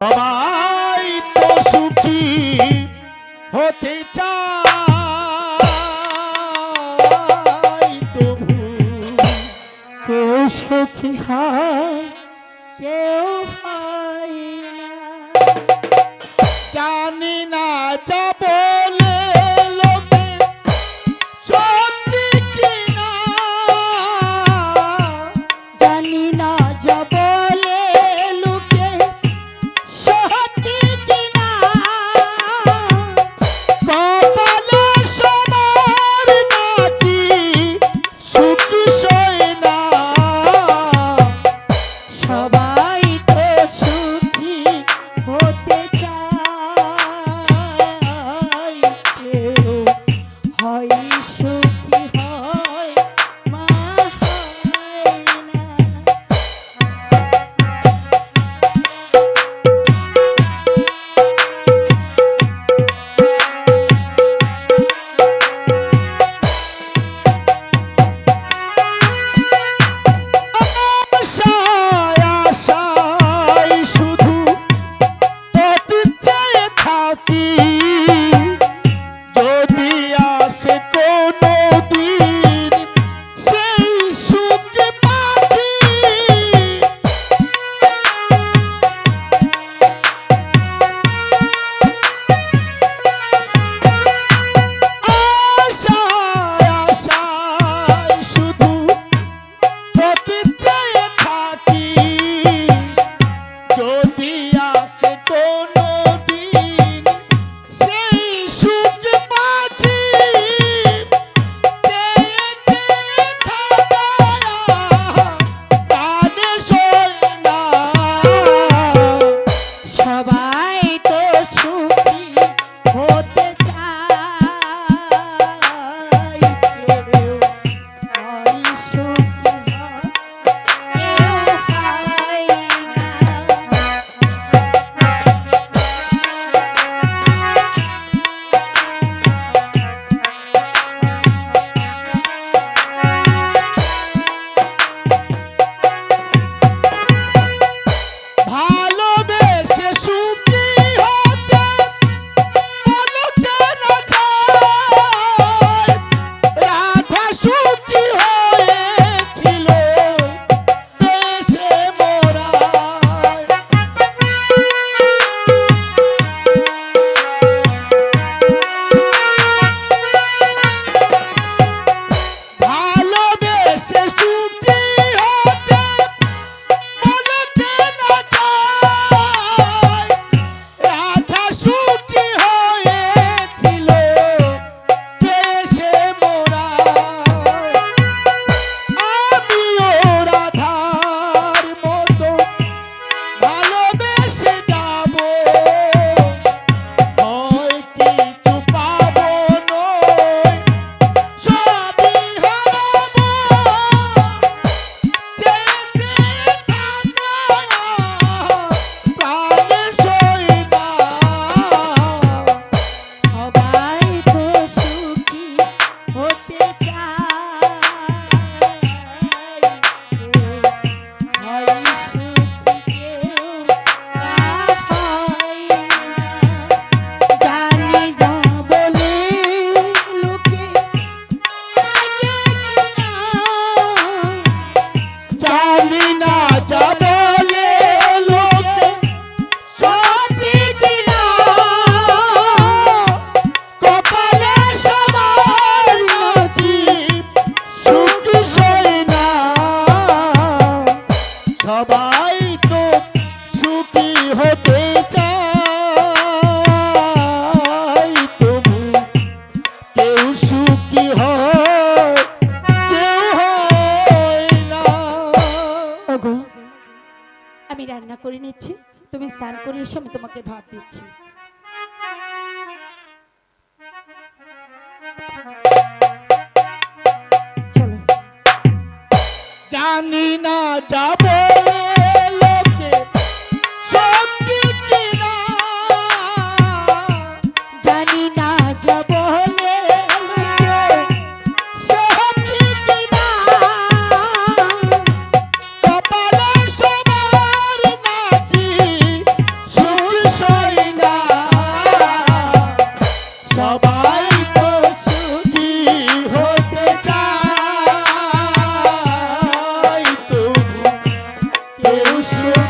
সবাই তো সুখী হতে চায়, তবু কেউ সুখী হয় কেউ হয় না। জানি না যা বলে লোকে সত্যি কিনা, জানি না যা বলে লোকে সত্যি কিনা। কপালে সবার নাকি সুখ সয় না। সবাই তো সুখী হতে চায়, কেউ হয় সুখী হয় মা হয় না। আশায় আশায় শুধু অতীত চেয়ে থাকি, যদি আসে কোনো দিন সেই সুখ পাখি। আশায় আশায় শুধু অতীত চেয়ে থাকি, যদি আসে কোনো দিন সেই সুখ পাখি। চেয়ে চেয়ে থাকা প্রাণে সয় না। সবাই তো সুখী হতে চায়, কেউ হয় সুখী হয় কেউ হয় না। ভালোবেসে সুখী হতে বলতে না চায়, রাধা সুখী হয়েছিল দেশে মোরায়। ভালোবেসে সুখী হতে বলতে না চায়, রাধা সুখী হয়েছিল দেশে মোরায়। আমিও রাধার মতো ভালোবেসে যাব, হয় কিছু পাবো নয় সবই হারাবো। চেয়ে চেয়ে থাকা প্রাণে সয় না। সবাই তো সুখী হতে চায়, কেউ হয় সুখী কেউ হয় না। জানি যা বলে লোকে জানি না যা বলে লোকে সত্যি কিনা, কপালে সবার নাকি সুখ সয় না। সবাই তো সুখী হতে চায়, তবু কেউ সুখী হয় কেউ হয় না। ওগো, আমি রান্না করে নিচ্ছি, তুমি স্নান করে এসে আমি তোমাকে ভাত দিচ্ছি। চলো। জানি না যা বলে লোকে সত্যি কিনা, জানি না যা বলে লোকে সত্যি কিনা। কপালে সবার নাকি সুখ সবাই তো সুখী হতে চায়, তবু কেউ সুখী